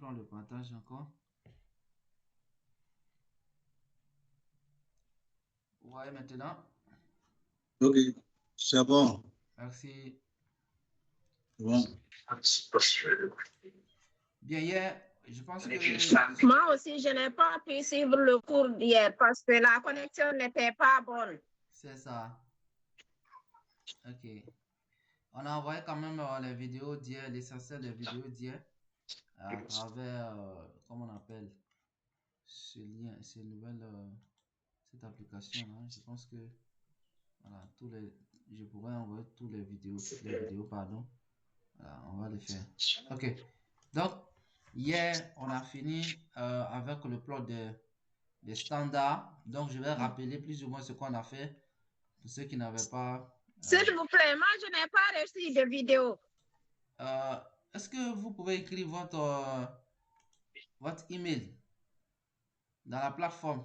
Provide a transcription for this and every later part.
prendre le partage encore. Ouais, maintenant. Ok, c'est bon. Merci. Bon. Bien, hier, je pense que Moi aussi, je n'ai pas pu suivre le cours d'hier parce que la connexion n'était pas bonne. c'est ça. Ok. On a envoyé quand même les vidéos d'hier, l'essentiel des vidéos d'hier, à travers, comment on appelle, ce lien, cette application-là. Je pense que, voilà, je pourrais envoyer toutes les vidéos, pardon. Voilà, on va le faire. Ok. Donc, hier, on a fini avec le plot des standards. Donc, je vais rappeler plus ou moins ce qu'on a fait pour ceux qui n'avaient pas. S'il vous plaît, moi, je n'ai pas reçu de vidéo. Euh, Est-ce que vous pouvez écrire votre email dans la plateforme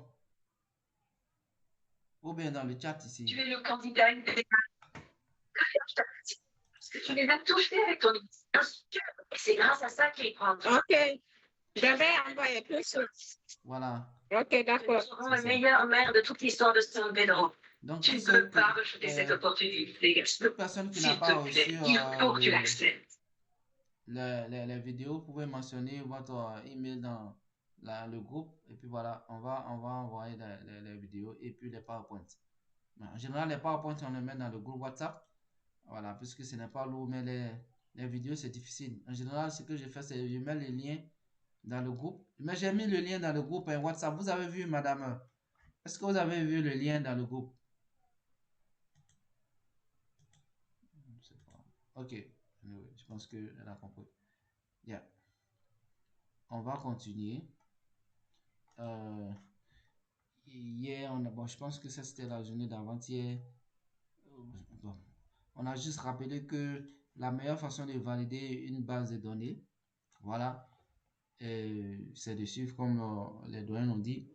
ou bien dans le chat ici? Tu es le candidat idéal. Parce que tu les as tous fait avec ton et c'est grâce à ça qu'il prend. Ok. Je vais envoyer plus sûr. Voilà. Ok, d'accord. Nous serons la meilleure mère de toute l'histoire de San Pedro. Donc, Tu ne peux pas rejeter cette opportunité. toute personne qui n'a S'il pas te plaît, reçu il faut que tu l'acceptes. les vidéos, vous pouvez mentionner votre email dans le groupe et puis voilà, on va envoyer les vidéos et puis les PowerPoint. En général, les PowerPoint, on les met dans le groupe WhatsApp. Voilà, puisque ce n'est pas lourd, mais les vidéos, c'est difficile. En général, ce que je fais, c'est je mets les liens dans le groupe. Mais j'ai mis le lien dans le groupe WhatsApp. Vous avez vu, madame? Est-ce que vous avez vu le lien dans le groupe? Je sais pas. Ok. Anyway, je pense qu'elle a compris. Yeah. On va continuer. Hier, bon, je pense que ça c'était la journée d'avant-hier. Bon, on a juste rappelé que la meilleure façon de valider une base de données, voilà, c'est de suivre comme les doyens ont dit,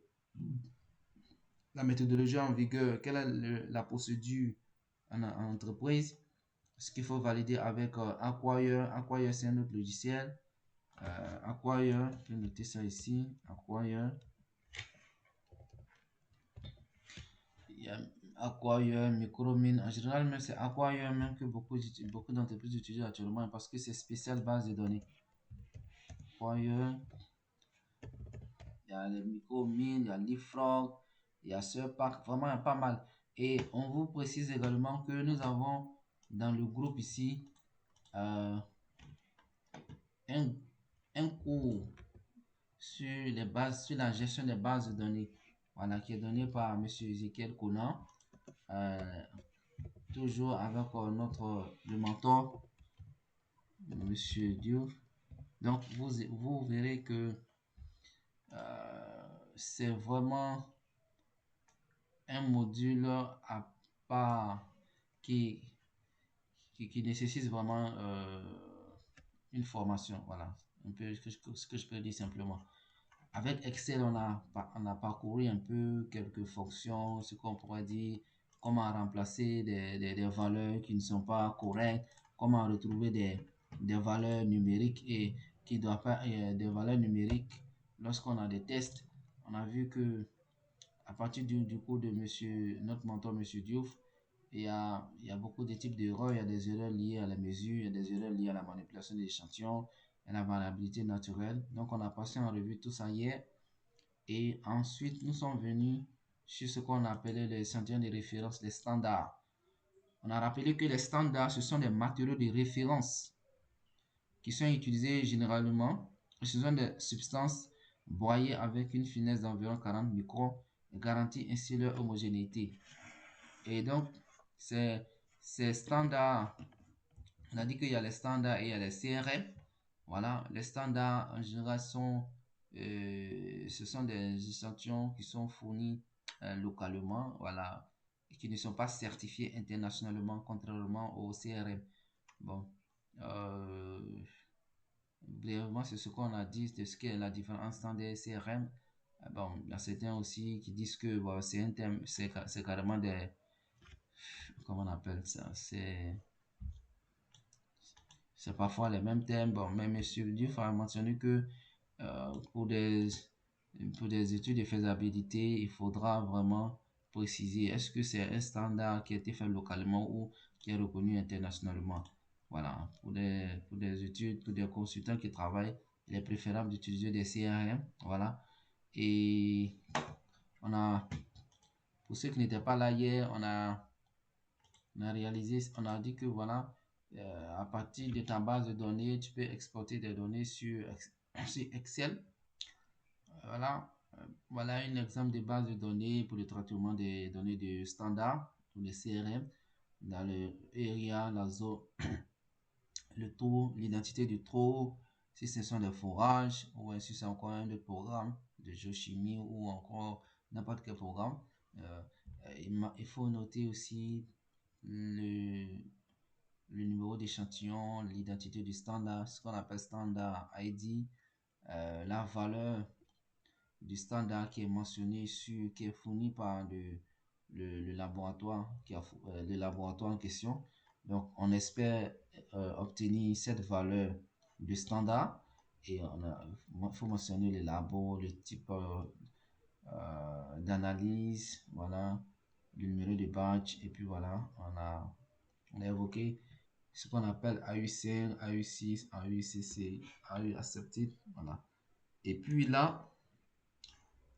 la méthodologie en vigueur, quelle est la procédure en entreprise, ce qu'il faut valider avec Acquire. Acquire, c'est un autre logiciel. Acquire, je vais noter ça ici. Acquire. Il y a Acquire, Micromin. En général, même c'est Acquire même que beaucoup d'entreprises utilisent actuellement parce que c'est spécial base de données. Acquire. Il y a les Micromin, il y a Leapfrog, il y a Surpack, vraiment il y a pas mal. Et on vous précise également que nous avons dans le groupe ici un, un cours sur la gestion des bases de données. Voilà, qui est donné par M. Ezekiel Conan. Toujours avec le mentor, Monsieur Diouf. Donc, vous verrez que c'est vraiment un module à part qui nécessite vraiment une formation. Voilà, un peu ce que je peux dire simplement. Avec Excel, on a parcouru un peu quelques fonctions, ce qu'on pourrait dire, comment remplacer des valeurs qui ne sont pas correctes, comment retrouver des valeurs numériques et qui ne doivent pas, des valeurs numériques lorsqu'on a des tests. On a vu que à partir du cours de notre mentor, Monsieur Diouf, il y a beaucoup de types d'erreurs. Il y a des erreurs liées à la mesure, il y a des erreurs liées à la manipulation des échantillons, à la variabilité naturelle. Donc, on a passé en revue tout ça hier. Et ensuite, nous sommes venus sur ce qu'on appelait les échantillons de référence, les standards. On a rappelé que les standards, ce sont des matériaux de référence qui sont utilisés généralement. Ce sont des substances broyées avec une finesse d'environ 40 microns et garantit ainsi leur homogénéité. Et donc, ces standards, on a dit qu'il y a les standards et il y a les CRM. Voilà, les standards en général ce sont des échantillons qui sont fournis localement, voilà, et qui ne sont pas certifiés internationalement, contrairement au CRM. Bon, euh, brièvement, c'est ce qu'on a dit de ce qu'est la différence standard CRM. Bon, il y a certains aussi qui disent que bon, c'est un thème, c'est carrément des, comment on appelle ça, c'est parfois les mêmes thèmes. Bon, mais Monsieur Diouf a mentionné que pour des études de faisabilité, il faudra vraiment préciser est-ce que c'est un standard qui a été fait localement ou qui est reconnu internationalement. Voilà, pour des études, pour des consultants qui travaillent, il est préférable d'utiliser des CRM. Voilà, et pour ceux qui n'étaient pas là hier, on a dit que voilà, à partir de ta base de données, tu peux exporter des données sur Excel. Voilà un exemple de base de données pour le traitement des données de standard pour les CRM dans le area, la zone, le taux, l'identité du taux, si ce sont des forages ou si c'est encore un autre programme de géochimie ou encore n'importe quel programme. Il faut noter aussi le numéro d'échantillon, l'identité du standard, ce qu'on appelle standard ID, la valeur du standard qui est mentionné qui est fourni par le laboratoire, le laboratoire en question. Donc, on espère obtenir cette valeur du standard et il faut mentionner les labos, le type d'analyse, voilà, le numéro de badge et puis voilà, on a évoqué ce qu'on appelle AU5, AU6, AUCC, AU Accepted, voilà. Et puis là,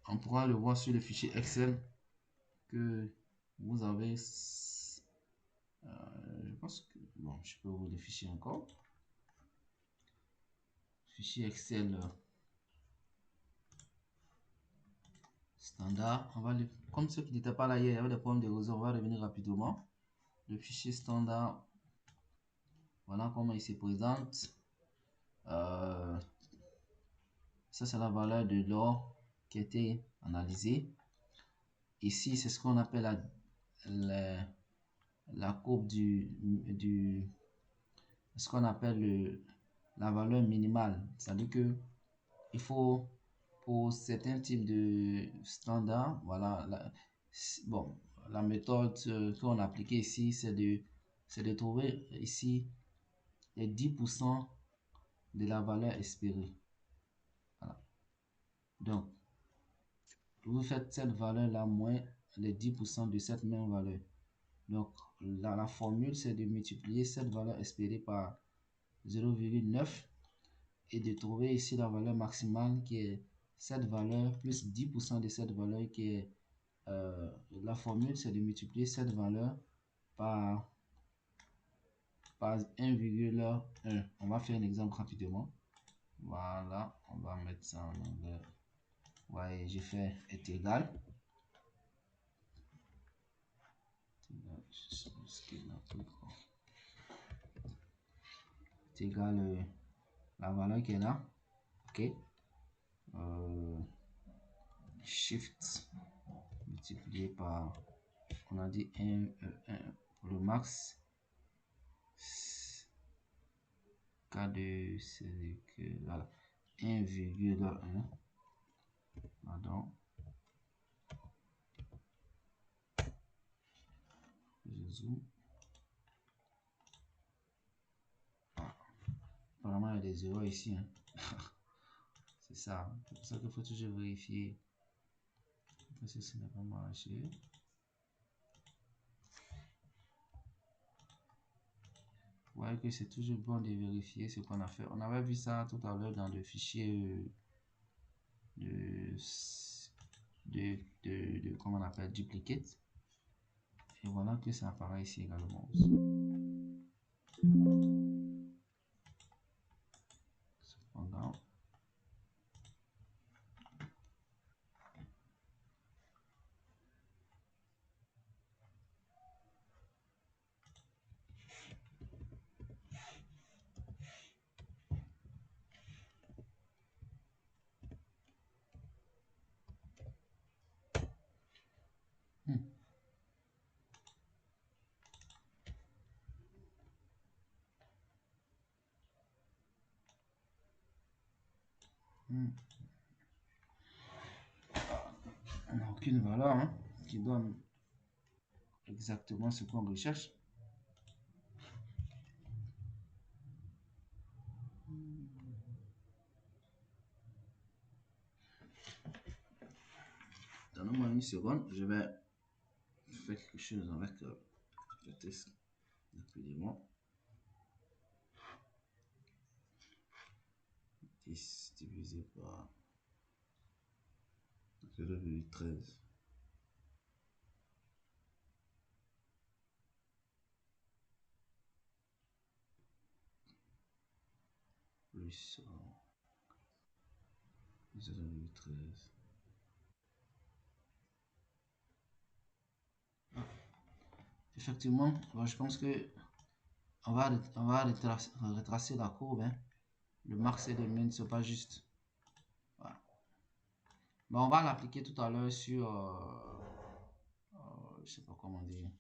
on pourra le voir sur le fichier Excel que vous avez. Je pense que, bon, je peux ouvrir le fichier encore. Fichier Excel standard. Comme ceux qui n'étaient pas là hier, il y avait des problèmes de réseau, on va revenir rapidement. Le fichier standard, voilà comment il se présente. Ça, c'est la valeur de l'or qui a été analysée. Ici, c'est ce qu'on appelle la courbe ce qu'on appelle la valeur minimale. C'est-à-dire que il faut, pour certains types de standards, voilà, la méthode qu'on a appliquée ici, c'est de trouver ici les 10% de la valeur espérée. Voilà. Donc, vous faites cette valeur-là moins les 10% de cette même valeur. Donc, la formule, c'est de multiplier cette valeur espérée par 0,9 et de trouver ici la valeur maximale qui est cette valeur plus 10% de cette valeur qui est la formule, c'est de multiplier cette valeur par 1,1. On va faire un exemple rapidement. Voilà, on va mettre ça en anglais. Ouais, j'ai fait est égal. C'est égal la valeur qui est là. Ok. Shift multiplié par, on a dit 1 pour le max. K2 c'est que voilà 1,1. Pardon. Je zoome. Apparemment il y a des zéros ici. Hein. C'est ça. C'est pour ça qu'il faut toujours vérifier. Parce que ça n'a pas marché. Vous voyez que c'est toujours bon de vérifier ce qu'on a fait. On avait vu ça tout à l'heure dans le fichier comment on appelle, duplicate. Et voilà que ça apparaît ici également. Cependant, on n'a aucune valeur qui donne exactement ce qu'on recherche. Donnez-moi une seconde, je vais faire quelque chose avec le test rapidement. 10 divisé par 0,13. Plus 0,13. Effectivement, je pense que on va retracer la courbe. Hein. Le max et le min, c'est pas juste. Voilà. Bon, on va l'appliquer tout à l'heure sur, je sais pas comment dire.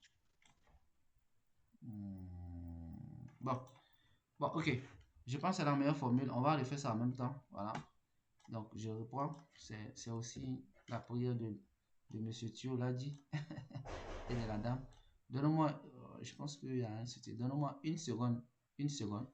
Bon, ok. Je pense que c'est la meilleure formule. On va refaire ça en même temps. Voilà. Donc, je reprends. C'est aussi la prière de Monsieur Thio l'a dit. Et de la dame. Donne-moi, je pense qu'il y a un soutien. Donne-moi une seconde. Une seconde.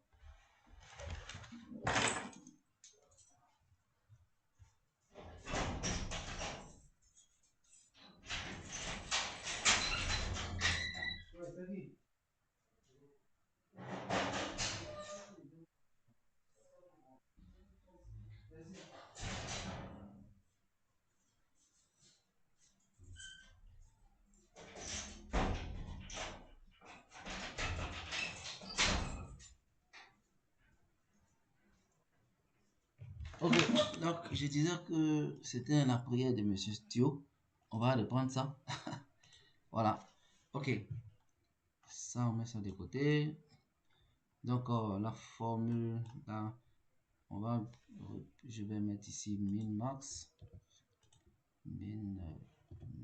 Ok, donc je disais que c'était la prière de Monsieur Thio. On va reprendre ça. Voilà. Ok. Ça, on met ça de côté. Donc, la formule, là, je vais mettre ici min max. Min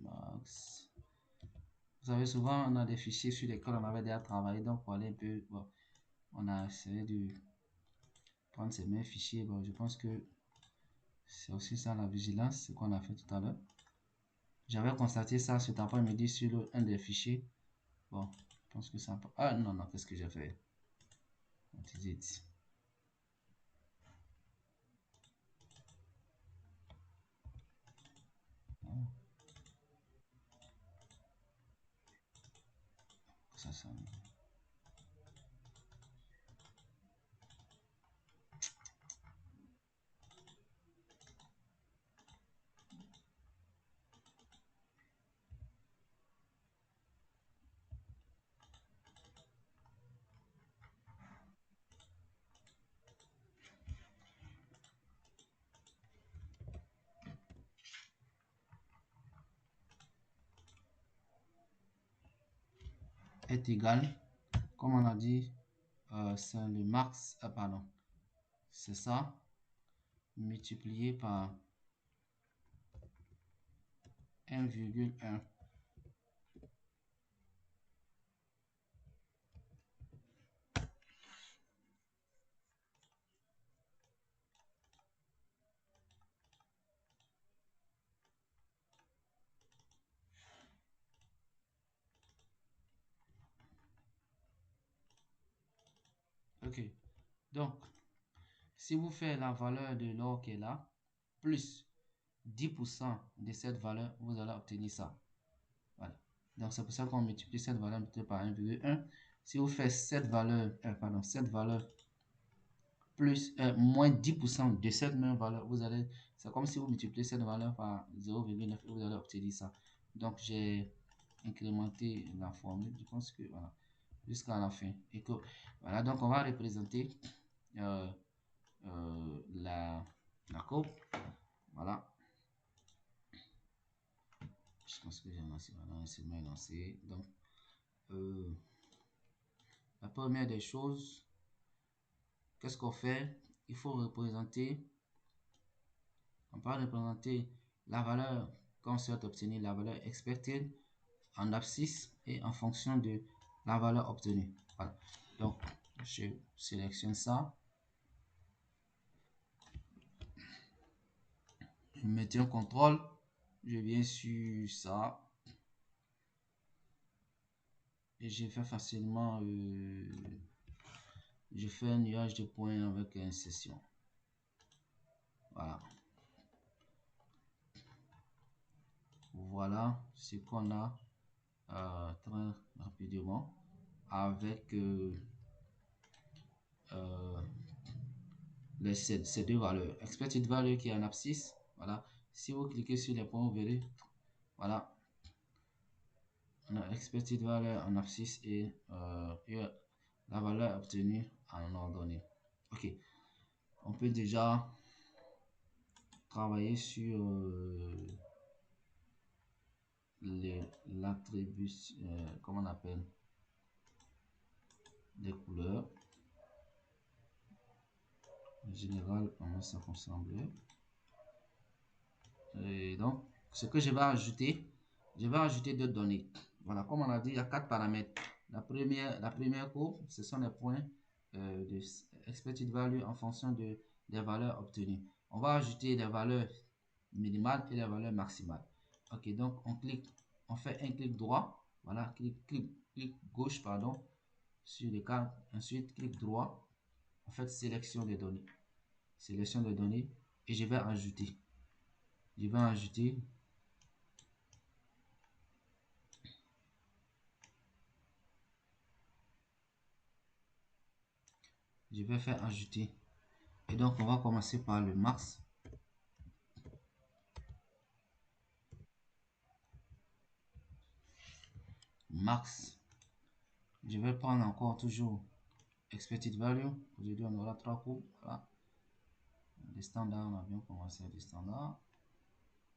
max. Vous savez, souvent, on a des fichiers sur lesquels on avait déjà travaillé. Donc, pour aller un peu, bon, on a essayé de prendre ces mêmes fichiers. Bon, je pense que c'est aussi ça la vigilance, ce qu'on a fait tout à l'heure. J'avais constaté ça cet après-midi sur un des fichiers. Bon, je pense que ça... Ah non, non, qu'est-ce que j'ai fait? Ça sonne. Est égal, comme on a dit, c'est le max, pardon, c'est ça, multiplié par 1,1. Ok, donc, si vous faites la valeur de l'or qui est là, plus 10% de cette valeur, vous allez obtenir ça. Voilà. Donc, c'est pour ça qu'on multiplie cette valeur par 1,1. Si vous faites cette valeur, cette valeur plus moins 10% de cette même valeur, c'est comme si vous multipliez cette valeur par 0,9 et vous allez obtenir ça. Donc, j'ai incrémenté la formule, je pense que voilà, jusqu'à la fin. Et que, voilà, donc on va représenter la courbe. Voilà. Je pense que j'ai lancé, voilà, c'est bien lancé. Donc, la première des choses, qu'est-ce qu'on fait? Il faut représenter, on peut représenter la valeur qu'on souhaite obtenir, la valeur expected en abscisse et en fonction de la valeur obtenue. Voilà. Donc, je sélectionne ça. Je mets un contrôle. Je viens sur ça. Et je fais facilement... je fais un nuage de points avec une session. Voilà. voilà ce qu'on a très rapidement avec ces deux valeurs. Expected value qui est en abscisse. Voilà. Si vous cliquez sur les points, vous verrez. Voilà. On a expected value en abscisse et la valeur obtenue en ordonnée. Ok. On peut déjà travailler sur l'attribution, comment on appelle, des couleurs. En général, comment ça ressemble. Et donc, ce que je vais ajouter deux données. Voilà, comme on a dit, il y a 4 paramètres. La première courbe, ce sont les points de expected value en fonction des valeurs obtenues. On va ajouter les valeurs minimales et les valeurs maximales. Ok, donc on fait un clic droit. Voilà, clic gauche, pardon, sur les cartes. Ensuite, clic droit. En fait, sélection des données. Sélection des données et je vais ajouter. Je vais faire ajouter. Et donc, on va commencer par le max. Max. Je vais prendre encore toujours expected value. Aujourd'hui, on aura 3 courbes. Voilà. Les standards, on a bien commencé les standards.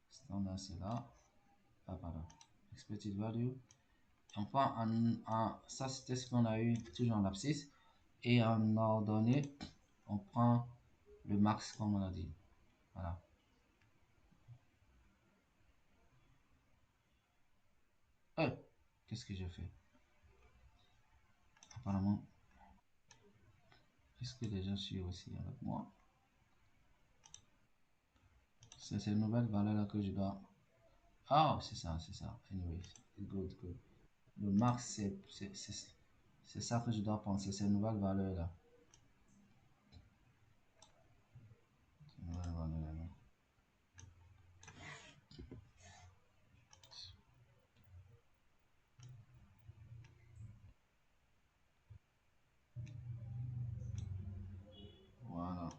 Standard, c'est là. Ah, pardon. Expected value. On prend ça, c'était ce qu'on a eu toujours en abscisse. Et en ordonnée, on prend le max, comme on a dit. Voilà. Qu'est-ce que j'ai fait? Apparemment, est-ce que les gens suivent aussi avec moi? C'est ces nouvelles valeurs là que je dois. Ah, c'est ça. Anyway, good. Le max, c'est ça que je dois penser, ces nouvelles valeurs là. Voilà.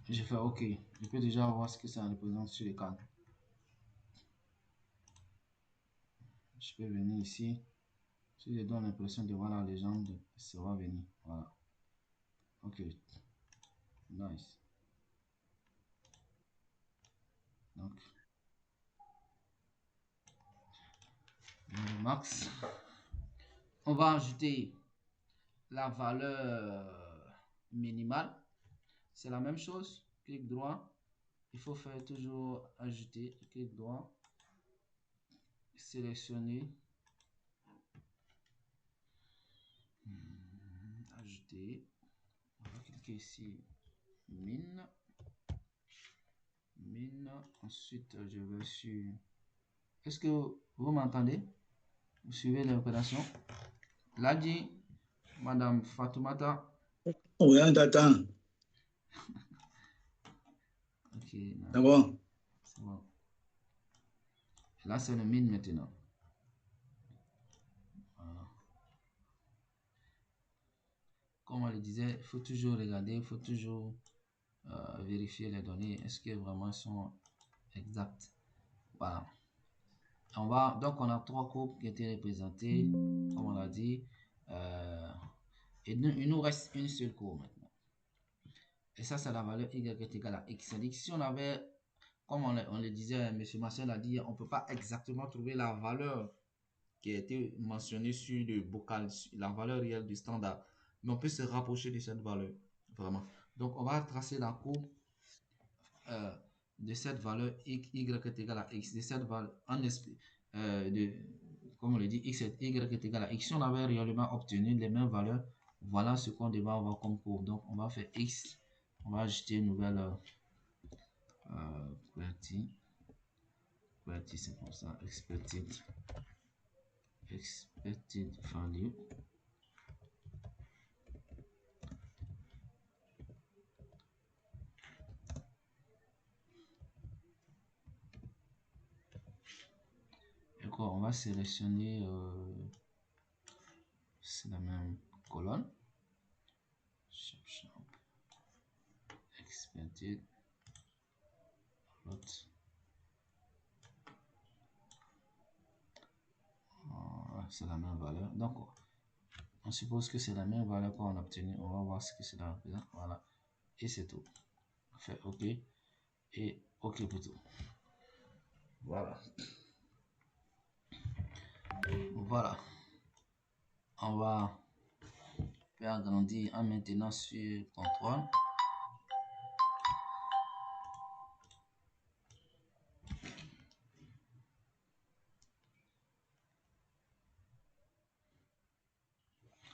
J'ai fait OK. Je peux déjà voir ce que ça représente sur les cartes. Je peux venir ici. Si je donne l'impression de voir la légende, ça va venir. Voilà. OK. Nice. Donc, le max. On va ajouter la valeur minimale. C'est la même chose. Clic droit. Il faut faire toujours ajouter. Clic droit. Sélectionner. Ajouter. On va cliquer ici. Mine. Ensuite, je vais sur. Est-ce que vous m'entendez? Vous suivez l'opération? Là dit, Madame Fatoumata. Oui, on t'attend. Ok. C'est bon. C'est bon. Là, c'est le mine maintenant. Voilà. Comme on le disait, il faut toujours regarder, il faut toujours vérifier les données. Est-ce que vraiment sont exactes? Voilà. Donc, on a 3 courbes qui étaient représentées, comme on l'a dit. Et il nous reste une seule courbe maintenant. Et ça, c'est la valeur y est égale à x. C'est-à-dire que si on avait, comme on le disait, M. Marcel a dit, on ne peut pas exactement trouver la valeur qui a été mentionnée sur le bocal, la valeur réelle du standard. Mais on peut se rapprocher de cette valeur, vraiment. Donc, on va tracer la courbe de cette valeur y est égale à x, de cette valeur comme on le dit, x y est égal à x. Si on avait réellement obtenu les mêmes valeurs, voilà ce qu'on devait avoir comme courbe. Donc, on va faire x, on va ajouter une nouvelle QWERTY, c'est pour ça, expected value. va sélectionner, c'est la même colonne. Expected lot. C'est la même valeur. Donc, on suppose que c'est la même valeur qu'on a obtenue. On va voir ce que cela représente. Voilà. Et c'est tout. On fait OK. Et OK pour tout. Voilà. Voilà. On va faire agrandir en maintenant sur contrôle.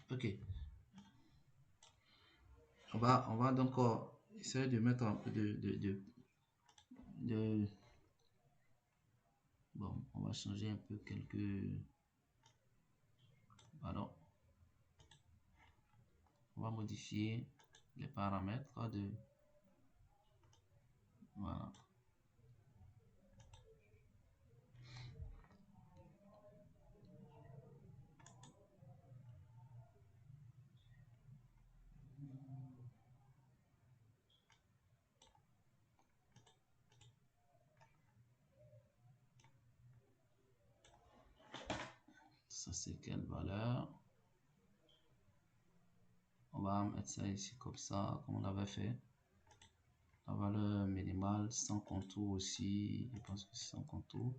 OK. On va donc essayer de mettre un peu de bon, on va changer un peu quelques. Alors, on va modifier les paramètres de. Voilà. Ça, c'est quelle valeur? On va mettre ça ici comme ça, comme on avait fait. La valeur minimale sans contour aussi. Je pense que c'est sans contour.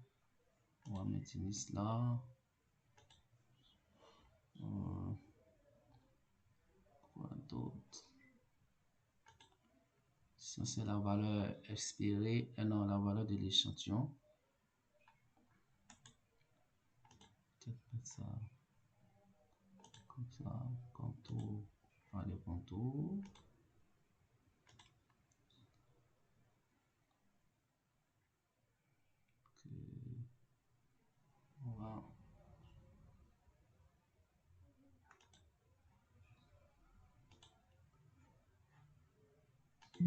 On va mettre une liste là. Quoi d'autre? Ça, c'est la valeur expirée. Et non, la valeur de l'échantillon. Peut-être mettre ça comme ça. Contour. Pas de contour. Voilà. Ok.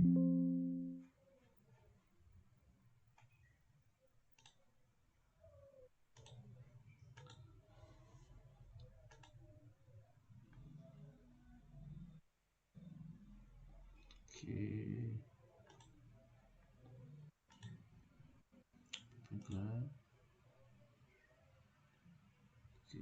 Plus clair. Ok.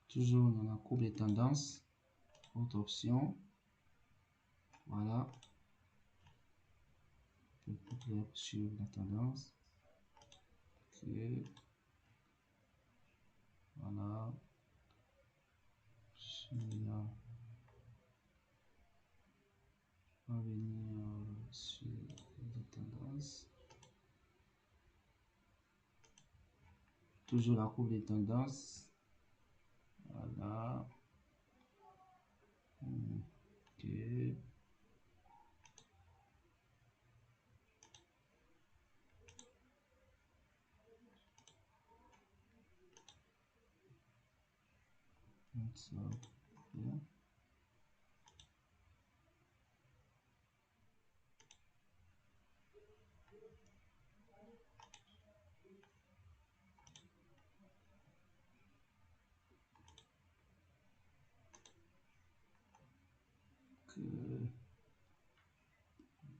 Toujours dans la courbe des tendances. Autre option. Voilà. Un peu plus clair sur la tendance. Ok. Voilà. Là. On va venir sur les tendances. Toujours la courbe des tendances. Voilà. Ok. Ça, bien.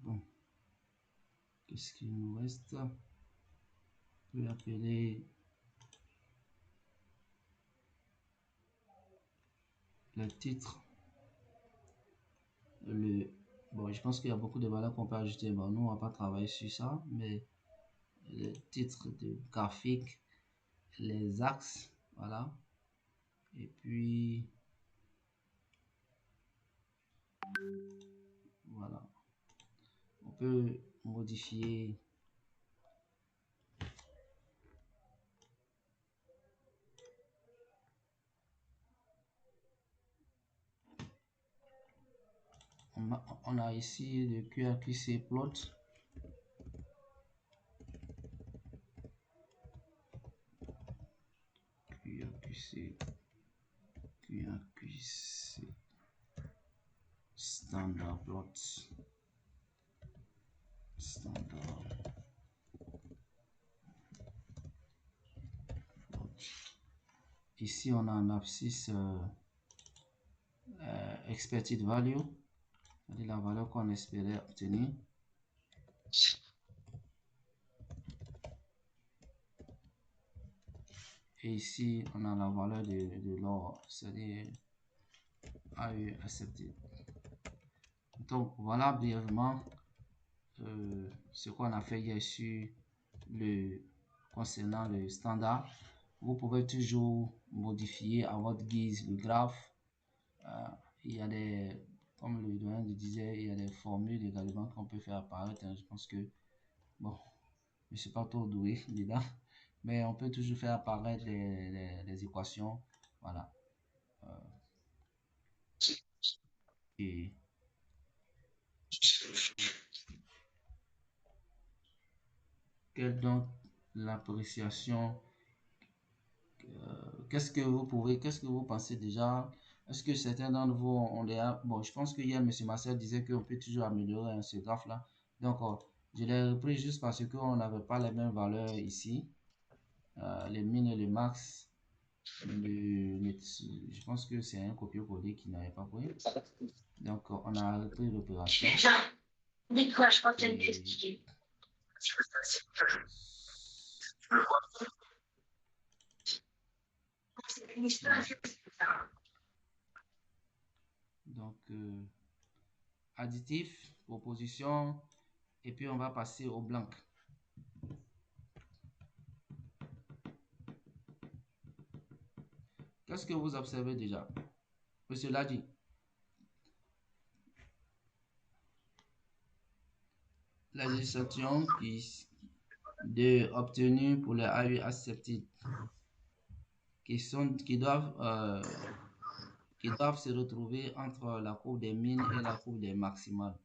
Bon, qu'est-ce qu'il nous reste? On peut appeler le titre. Bon, je pense qu'il y a beaucoup de valeurs qu'on peut ajouter. Bon, nous, on va pas travailler sur ça, mais le titre de graphique, les axes, voilà. Et puis, voilà. On peut modifier on a ici le QRQC plot. QRQC standard plot. Ici, on a un abscisse expected value, c'est-à-dire la valeur qu'on espérait obtenir. Et ici, on a la valeur de l'or, c'est-à-dire AU accepted. Donc, voilà brièvement ce qu'on a fait hier sur concernant le standard. Vous pouvez toujours modifier à votre guise le graphe. Il y a des, comme le doyen le disait, il y a des formules également qu'on peut faire apparaître. Je pense que, bon, je ne suis pas trop doué dedans, mais on peut toujours faire apparaître les équations. Voilà. Et quelle donc l'appréciation? Qu'est-ce que vous pensez déjà? Est-ce que certains d'entre vous ont déjà... Bon, je pense que hier, M. Marcel disait qu'on peut toujours améliorer ce graphe-là. Donc, je l'ai repris juste parce qu'on n'avait pas les mêmes valeurs ici. Les min et les max. Je pense que c'est un copier-coller qui n'avait pas pris. Donc, on a repris l'opération. Mais quoi, je pense que c'est une question. Donc, additif, proposition, et puis on va passer au blanc. Qu'est-ce que vous observez déjà? Monsieur Ladi. Les échantillons obtenus pour les AU accepted qui doivent se retrouver entre la courbe des mines et la courbe des maximales.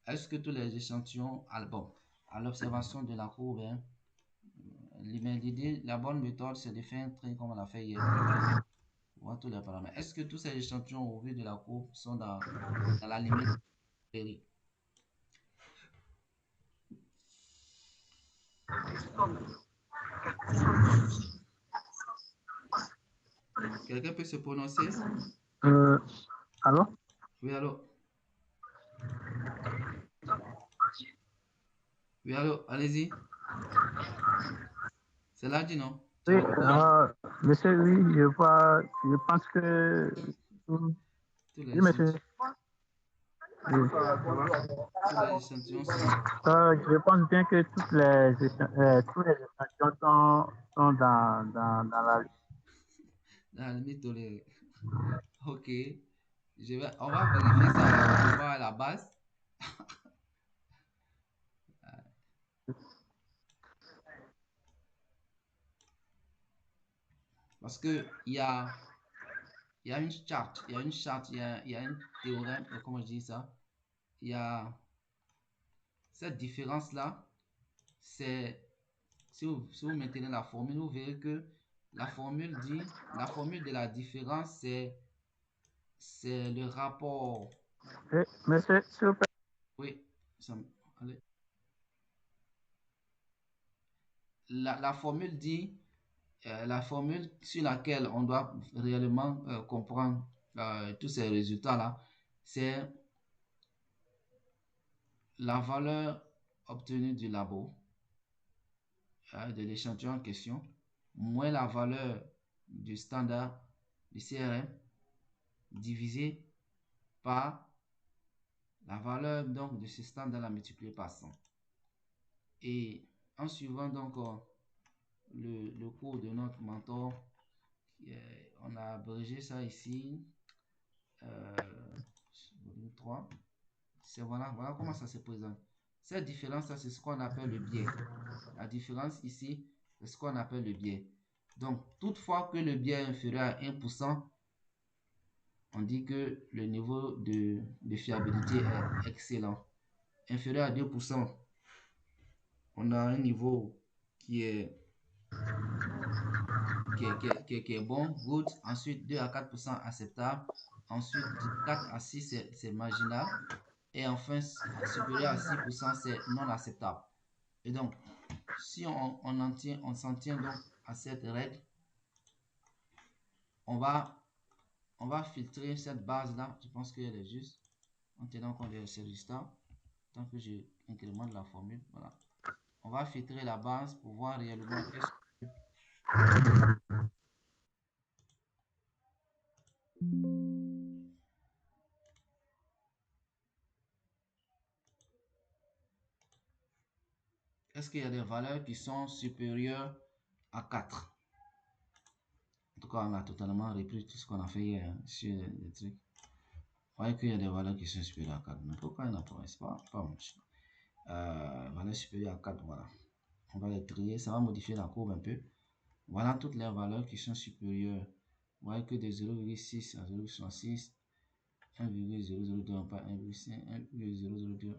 Est-ce que tous les échantillons, bon, à l'observation de la courbe, hein, l'idée, la bonne méthode, c'est de faire un trait comme on a fait hier. Voir tous les paramètres. Est-ce que tous ces échantillons au vu de la courbe sont dans la limite péri? Quelqu'un peut se prononcer? Allô? Oui, allô? Oui, allô, allez-y. C'est là, dit non? Oui, monsieur, oui, je pense que... Tous les Oui, monsieur. Oui. Tous les échantillons sont... Je pense bien que tous les échantillons sont dans la... Dans la limite tolérée. Ok. On va vérifier ça. On va voir à la base. Parce que il y a une charte, il y a un théorème, comment je dis ça? Il y a cette différence-là, c'est, si vous maintenez la formule, vous verrez que la formule de la différence, c'est le rapport. Oui, monsieur, s'il vous plaît. Oui, allez. La formule dit, la formule sur laquelle on doit réellement comprendre tous ces résultats-là, c'est la valeur obtenue du labo, de l'échantillon en question, moins la valeur du standard du CRM, divisé par la valeur donc de ce standard-là multiplié par 100. Et en suivant donc le cours de notre mentor, on a abrégé ça ici, volume 3. Voilà comment ça se présente. Cette différence-là, c'est ce qu'on appelle le biais. La différence ici, c'est ce qu'on appelle le biais. Donc, toutefois que le biais est inférieur à 1%, on dit que le niveau de fiabilité est excellent. Inférieur à 2%, on a un niveau qui est bon, good. Ensuite, 2 à 4% acceptable. Ensuite, 4 à 6, c'est marginal. Et enfin, supérieur à 6%, c'est non acceptable. Et donc, si on s'en tient donc à cette règle, on va filtrer cette base-là. Je pense qu'elle est juste en tenant compte de ces résultats. Tant que j'incrémente la formule, voilà. On va filtrer la base pour voir réellement est-ce qu'il y a des valeurs qui sont supérieures à 4. En tout cas, on a totalement repris tout ce qu'on a fait hier sur les trucs. Vous voyez qu'il y a des valeurs qui sont supérieures à 4. Mais pourquoi il n'y en a pas? C'est pas much. Valeurs supérieures à 4, voilà. On va les trier, ça va modifier la courbe un peu. Voilà toutes les valeurs qui sont supérieures. Vous voyez que de 0,6 à 0,66, 1,002, pas 1,5, 1,002,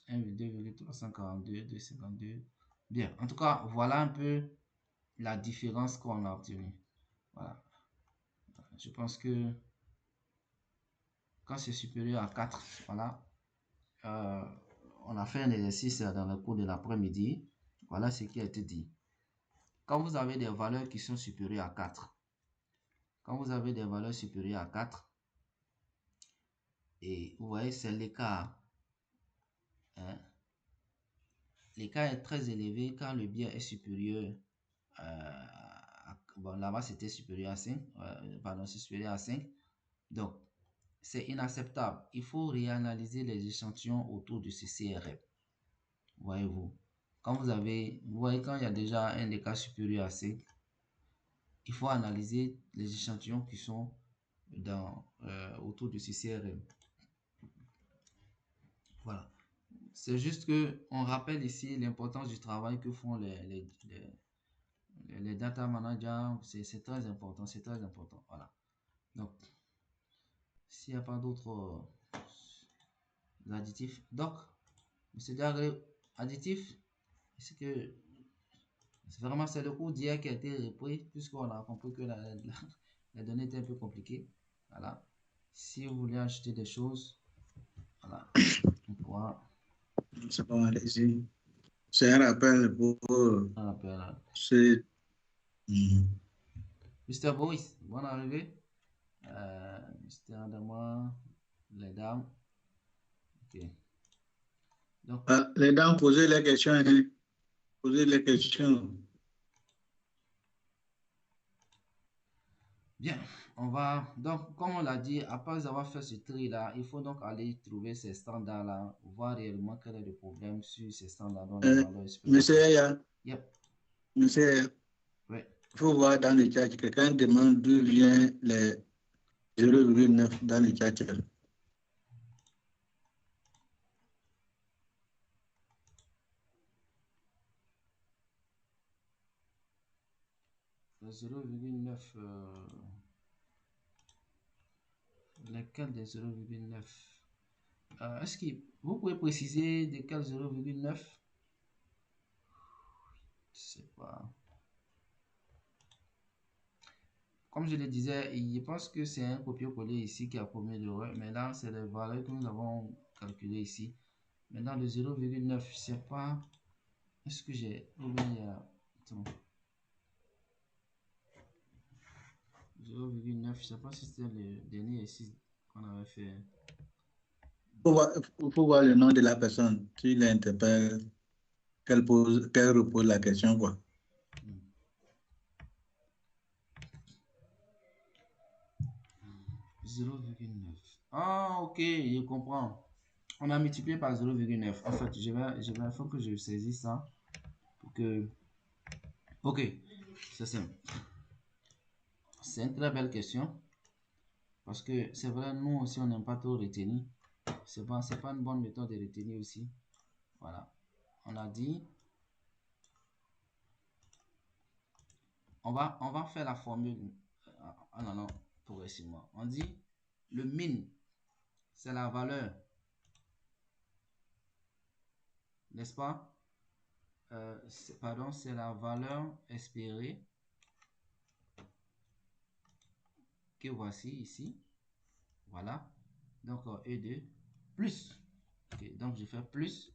1,2,342, 2,52. Bien, en tout cas, voilà un peu la différence qu'on a obtenue. Voilà. Je pense que quand c'est supérieur à 4, voilà, on a fait un exercice dans le cours de l'après-midi. Voilà ce qui a été dit. Quand vous avez des valeurs qui sont supérieures à 4, quand vous avez des valeurs supérieures à 4, et vous voyez, c'est l'écart. Hein? L'écart est très élevé quand le biais est supérieur bon, là-bas c'était supérieur à 5, pardon, c'est supérieur à 5. Donc, c'est inacceptable. Il faut réanalyser les échantillons autour de ce CRM. Voyez-vous. Vous voyez quand il y a déjà un écart supérieur à 5, il faut analyser les échantillons qui sont autour de ce CRM. Voilà. C'est juste que on rappelle ici l'importance du travail que font les data managers. C'est très important, c'est très important. Voilà. Donc, s'il n'y a pas d'autres additifs. Donc, M. Diagré, additif, c'est que vraiment c'est le cours d'hier qui a été repris, puisqu'on a compris que la donnée était un peu compliquée. Voilà. Si vous voulez acheter des choses, voilà, on pourra. C'est bon, allez-y. C'est un rappel pour Un appel. c'est. Mr. Boris, bonne arrivée. Mr. Adama, les dames. Ok. Donc, Les dames, posez les questions. Hein. Posez les questions. bien, on va. Donc, comme on l'a dit, après avoir fait ce tri-là, il faut donc aller trouver ces standards-là, voir réellement quel est le problème sur ces standards dont les valeurs Monsieur Aya, Yep. Monsieur Aya, Oui. il faut voir dans le chat, quelqu'un demande d'où vient les 0,9 dans le chat. Le 0,9. Lesquels des 0,9? Est-ce que vous pouvez préciser de quel 0,9? Je sais pas. Comme je le disais, je pense que c'est un copier-coller ici qui a commis l'erreur. Mais là, c'est les valeurs que nous avons calculées ici. Maintenant, le 0,9, je sais pas. Est-ce que j'ai. Ou bien il y a. 0,9, je sais pas si c'était le dernier ici qu'on avait fait. Il faut voir le nom de la personne, s'il interpelle, qu'elle repose la question, quoi. 0,9. Ah, ok, je comprends. On a multiplié par 0,9. En fait, il faut que je saisisse ça pour que. Ok, c'est simple. C'est une très belle question parce que c'est vrai, nous aussi, on n'aime pas trop retenir. C'est pas une bonne méthode de retenir aussi. Voilà. On a dit. On va faire la formule. Ah non, non, progressivement. On dit Le min, c'est la valeur, n'est-ce pas? Pardon, c'est la valeur espérée que voici ici. Voilà. Donc, E2 plus. Okay, donc, je fais plus.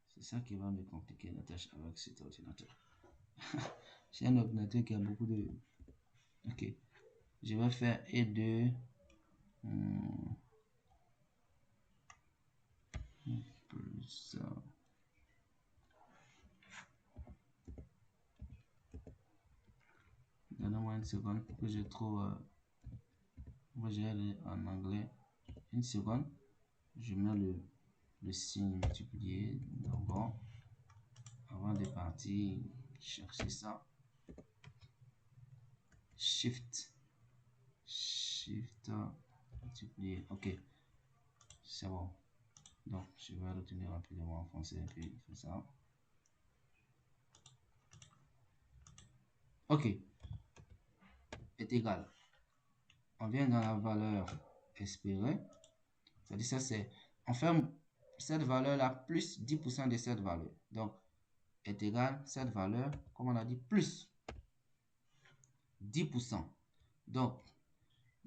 C'est ça qui va me compliquer la tâche avec cet ordinateur. J'ai un ordinateur qui a beaucoup de... Ok. Je vais faire E2 plus... Donnez-moi une seconde pour que je trouve... moi j'ai en anglais. Une seconde. Je mets le signe multiplié. Donc bon. Avant de partir chercher ça. Shift multiplié. Ok. C'est bon. Donc je vais retenir rapidement en français et puis faire ça. Ok. Est égal. On vient dans la valeur espérée. C'est-à-dire ça c'est... On fait cette valeur là plus 10% de cette valeur. Donc est égal cette valeur, comme on a dit, plus 10%. Donc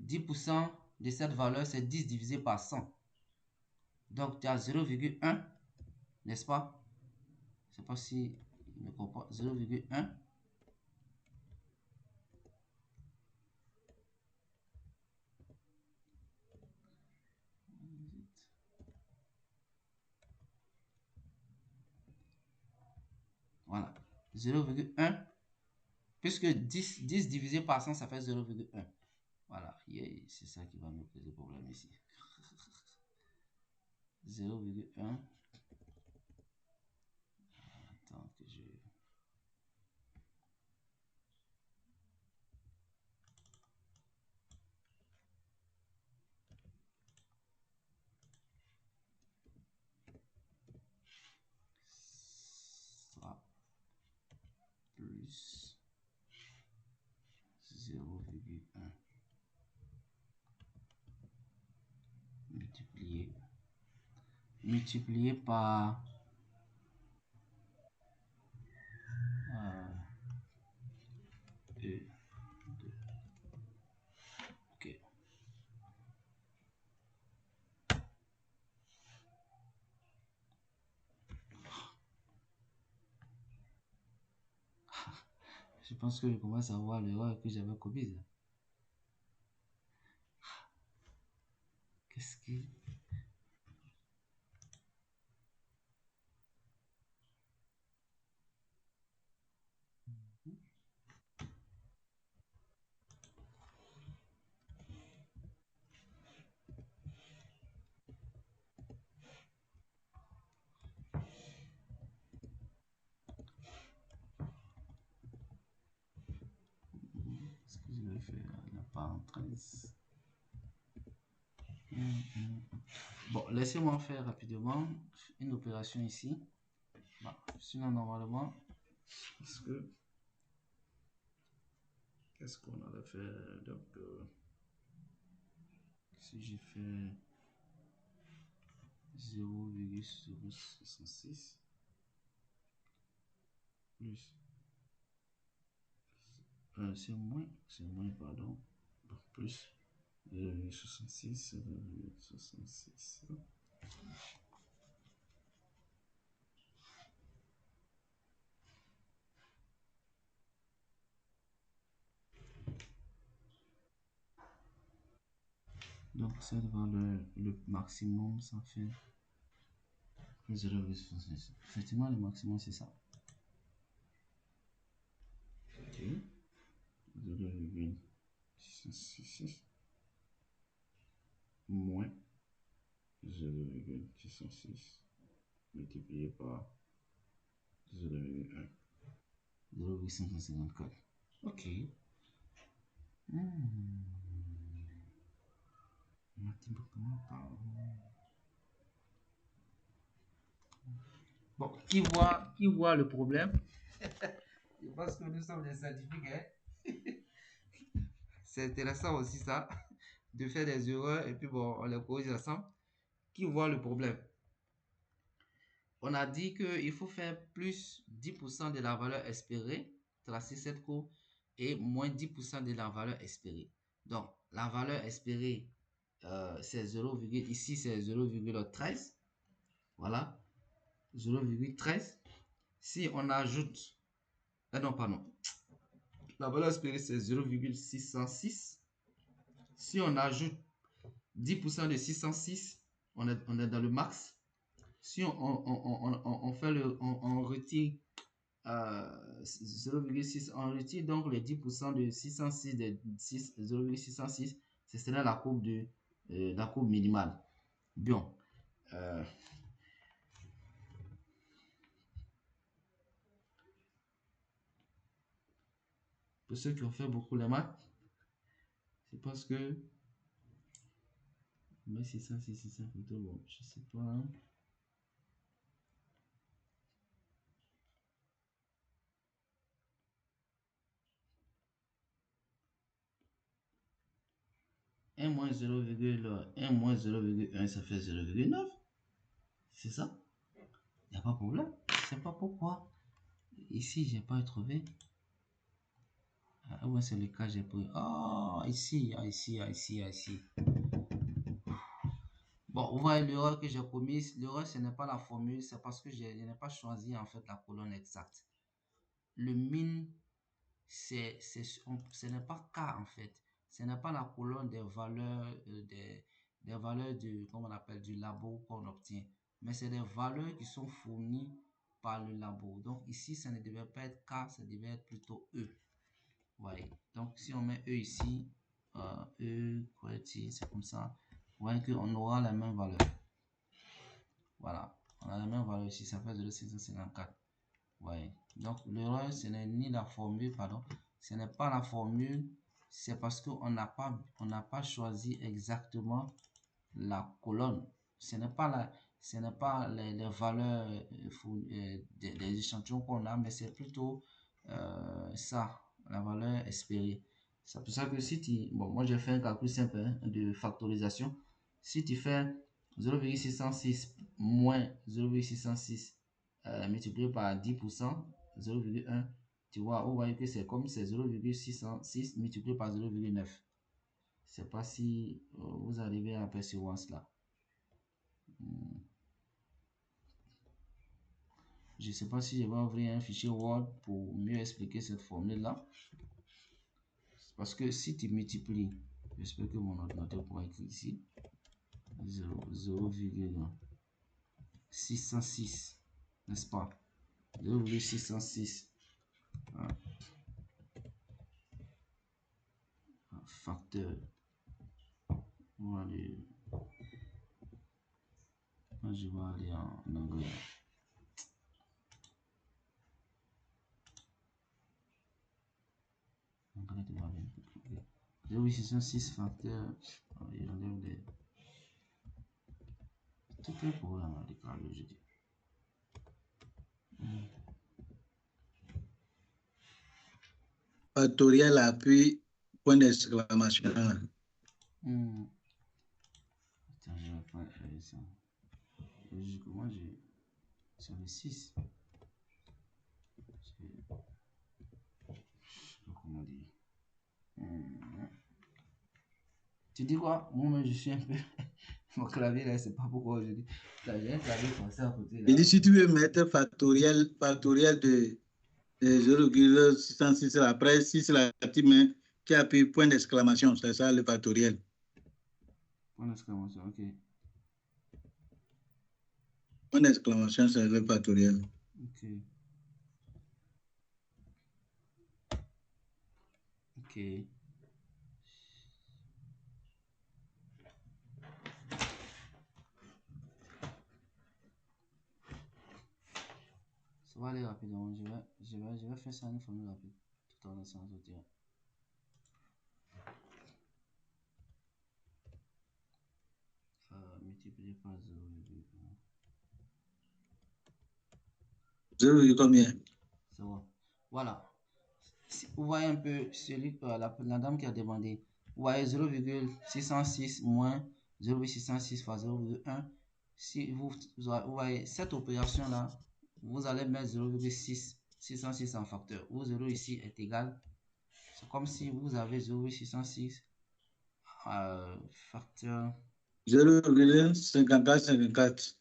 10% de cette valeur, c'est 10 divisé par 100. Donc tu as 0,1, n'est-ce pas? Je ne sais pas si il me comprend. 0,1. Voilà. 0,1. Puisque 10 divisé par 100, ça fait 0,1. Voilà. C'est ça qui va me poser problème ici. 0,1. Attends que je... Ça plus 0,1 multiplié par E2. Ok. Je pense que je commence à voir l'erreur que j'avais commise. Qu'est-ce qui... Est-ce que je vais faire la parenthèse? Bon, laissez-moi faire rapidement une opération ici. Bon, sinon, normalement, parce que... Qu'est-ce qu'on allait faire? Donc, si j'ai fait 0,066 plus... c'est moins, pardon. Donc, plus 0,66, 0,66. Donc, cette valeur, le maximum, ça fait 0,66. Effectivement, le maximum, c'est ça. Ok. 0,666 moins 0,606 multiplié par 0,1. 0,554. Ok. Bon, qui voit le problème? Je pense que nous sommes des scientifiques, hein? c'est intéressant aussi ça, de faire des erreurs et puis bon, on les corrige ensemble. Qui voit le problème? On a dit qu'il faut faire plus 10% de la valeur espérée, tracer cette courbe, et moins 10% de la valeur espérée. Donc, la valeur espérée, c'est 0, ici c'est 0,13. Voilà, 0,13. Si on ajoute, non, pardon, la valeur espérée c'est 0,606. Si on ajoute 10% de 606, on est dans le max. Si on fait on retire 0,6, on retire donc les 10% de 606 de 0,606, ce serait la courbe de la courbe minimale. Bien. Pour ceux qui ont fait beaucoup les maths, c'est parce que mais 606, 600 plutôt bon, je sais pas. Hein. Un moins 0,1, ça fait 0,9. C'est ça? Il n'y a pas de problème. Je sais pas pourquoi. Ici, j'ai pas trouvé. Ah ouais, c'est le cas, j'ai pris. Ah, ici. Bon, vous voyez l'erreur que j'ai commise. L'erreur, ce n'est pas la formule, c'est parce que je n'ai pas choisi en fait la colonne exacte. Le min, ce n'est pas K en fait. Ce n'est pas la colonne des valeurs, des valeurs comment on appelle, du labo qu'on obtient. Mais c'est des valeurs qui sont fournies par le labo. Donc ici, ça ne devait pas être K, ça devait être plutôt E. Voyez. Donc si on met E ici, E, c'est comme ça. Vous voyez qu'on aura la même valeur. Voilà. On a la même valeur ici, ça fait 0,654. Ouais. Donc l'erreur, ce n'est ni la formule, pardon, ce n'est pas la formule, c'est parce qu'on n'a pas choisi exactement la colonne. Ce n'est pas les valeurs des échantillons qu'on a, mais c'est plutôt ça, la valeur espérée. C'est pour ça que si tu, bon, moi j'ai fait un calcul simple hein, de factorisation. Si tu fais 0,606 moins 0,606 multiplié par 10%, 0,1, tu vois, vous voyez que c'est comme c'est 0,606 multiplié par 0,9. Je ne sais pas si vous arrivez à apercevoir cela. Je ne sais pas si je vais ouvrir un fichier Word pour mieux expliquer cette formule-là. Parce que si tu multiplies, j'espère que mon ordinateur pourra écrire ici, 0,606, n'est-ce pas? 0,606 facteur. On va aller. Moi, je vais aller en anglais. Anglais, tu vas bien. 0,606 facteur. Il enlève les. Tout est pour la décalage, je dis. Factoriel appui, point d'exclamation. Attends, je vais pas faire ça. Logiquement, j'ai. C'est le 6. Je sais pas comment dire. Tu dis quoi? Moi, je suis un peu. Mon clavier là, c'est pas pourquoi je dis. Là, j'ai un clavier français à côté là. Il dit si tu veux mettre factoriel de 0,606 après 6 là, tu mets qui appuie point d'exclamation, c'est ça le factoriel. Point d'exclamation, ok. Point d'exclamation, c'est le factoriel. Ok. Ok. Ça va aller rapidement. Je vais faire ça une formule rapide. Tout en laissant sortir. Multiplié par 0,1. 0, combien? Ça va. Voilà. Vous voyez un peu la dame qui a demandé. Vous voyez 0,606 moins 0,606 fois 0,1. Si vous voyez cette opération-là, vous allez mettre 0,606 en facteur. Où 0 ici est égal. C'est comme si vous avez 0,606 facteur. 0,5454.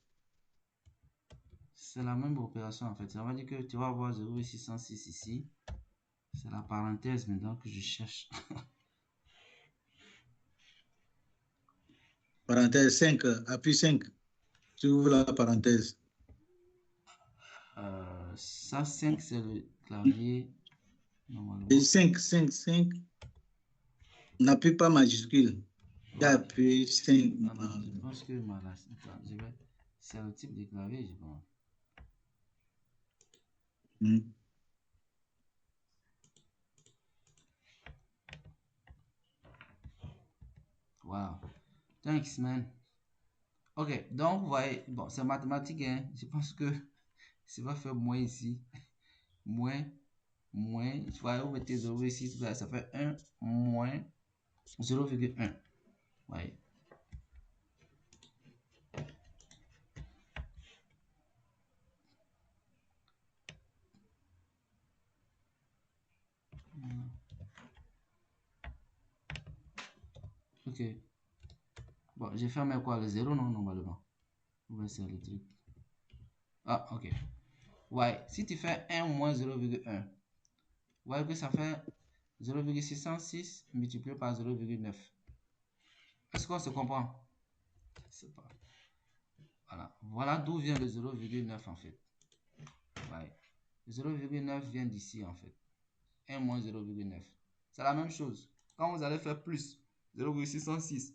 C'est la même opération en fait. Ça veut dire que tu vas avoir 0,606 ici. C'est la parenthèse maintenant que je cherche. Parenthèse 5, appui 5. Tu ouvres la parenthèse. Ça, 5, c'est le clavier. Normalement. Et 5. N'appuie pas majuscule. Ouais. Appuie 5. Non, je pense que c'est le type de clavier, je pense. Wow. Thanks, man. Ok, donc vous voyez, bon, c'est mathématique, hein. Je pense que ça va faire moins ici. Moins, tu vois, vous mettez 0,6, ça fait 1 moins 0,1. Ouais. Ok. Bon, j'ai fermé quoi? Le 0, non, normalement. On va essayer le truc. Ah, ok. Ouais, si tu fais 1 moins 0,1, vous voyez que ça fait 0,606 multiplié par 0,9. Est-ce qu'on se comprend? Je sais pas. Voilà. Voilà d'où vient le 0,9 en fait. Ouais. 0,9 vient d'ici en fait. 1 moins 0,9. C'est la même chose. Quand vous allez faire plus 0,606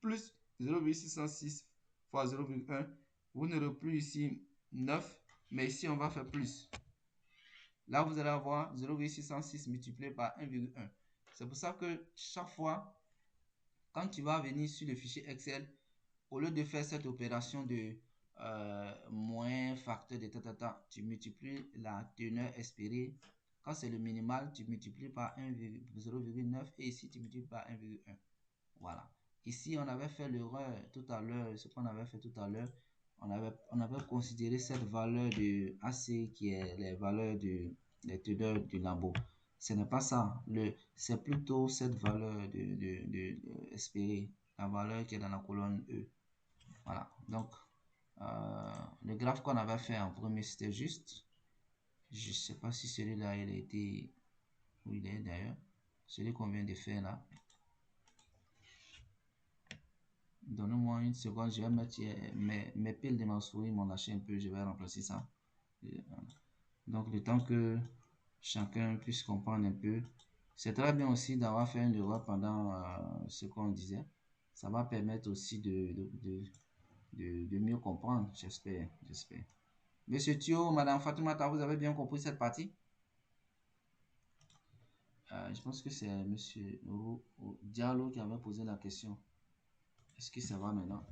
plus 0,606 fois 0,1, vous n'aurez plus ici 9, mais ici on va faire plus. Là, vous allez avoir 0,606 multiplié par 1,1. C'est pour ça que chaque fois, quand tu vas venir sur le fichier Excel, au lieu de faire cette opération de moins facteur de tata, tu multiplies la teneur espérée. Quand c'est le minimal, tu multiplies par 0,9 et ici, tu multiplies par 1,1. Voilà. Ici, on avait fait l'erreur tout à l'heure, ce qu'on avait fait tout à l'heure. On avait considéré cette valeur de AC qui est les valeurs des teneurs du labo. Ce n'est pas ça. C'est plutôt cette valeur de espérée, la valeur qui est dans la colonne E. Voilà. Donc, le graphe qu'on avait fait en premier, c'était juste. Je ne sais pas si celui-là, il a été... Où il est d'ailleurs. Celui qu'on vient de faire là. Donnez-moi une seconde, je vais mettre mes piles de ma souris m'ont lâché un peu, je vais remplacer ça. Donc le temps que chacun puisse comprendre un peu, c'est très bien aussi d'avoir fait une erreur pendant ce qu'on disait. Ça va permettre aussi de mieux comprendre, j'espère. Monsieur Thio, Madame Fatoumata, vous avez bien compris cette partie? Je pense que c'est Monsieur Diallo qui avait posé la question. Est-ce que ça va maintenant?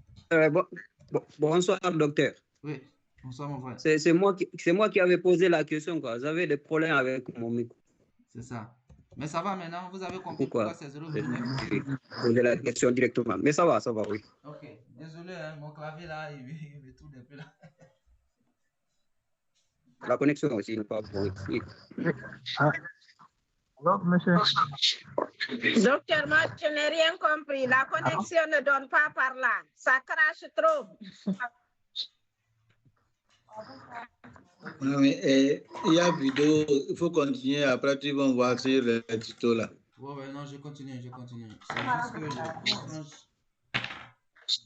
Bonsoir, docteur. Oui, bonsoir mon frère. C'est moi qui avais posé la question, quoi. J'avais des problèmes avec mon micro. C'est ça. Mais ça va maintenant, vous avez compris pourquoi c'est 0,9. Poser la question directement. Mais ça va, oui. Ok, désolé, hein, mon clavier là, il me tourne un peu là. La connexion aussi n'est pas bonne. Oui. Alors, monsieur. Docteur, moi, je n'ai rien compris. La connexion ne donne pas par là. Ça crache trop. Il y a vidéo, il faut continuer. Après, tu vas voir sur le tuto là. Ouais, non, je continue. C'est juste que